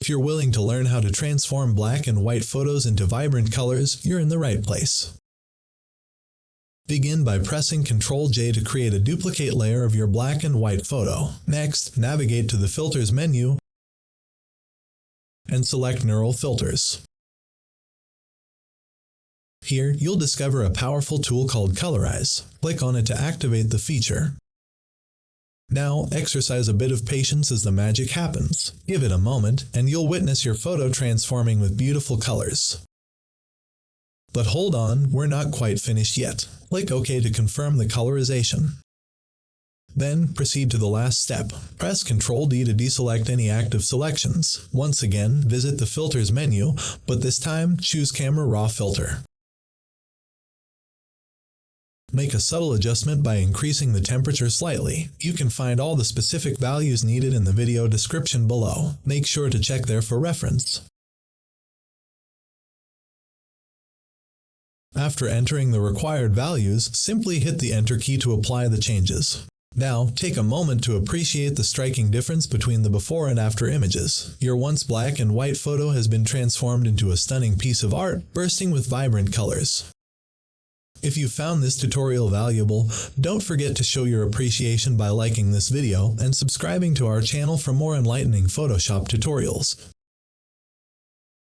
If you're willing to learn how to transform black and white photos into vibrant colors, you're in the right place. Begin by pressing Ctrl-J to create a duplicate layer of your black and white photo. Next, navigate to the Filters menu and select Neural Filters. Here, you'll discover a powerful tool called Colorize. Click on it to activate the feature. Now, exercise a bit of patience as the magic happens. Give it a moment, and you'll witness your photo transforming with beautiful colors. But hold on, we're not quite finished yet. Click OK to confirm the colorization. Then, proceed to the last step. Press Ctrl-D to deselect any active selections. Once again, visit the Filters menu, but this time, choose Camera Raw Filter. Make a subtle adjustment by increasing the temperature slightly. You can find all the specific values needed in the video description below. Make sure to check there for reference. After entering the required values, simply hit the Enter key to apply the changes. Now, take a moment to appreciate the striking difference between the before and after images. Your once black and white photo has been transformed into a stunning piece of art, bursting with vibrant colors. If you found this tutorial valuable, don't forget to show your appreciation by liking this video and subscribing to our channel for more enlightening Photoshop tutorials.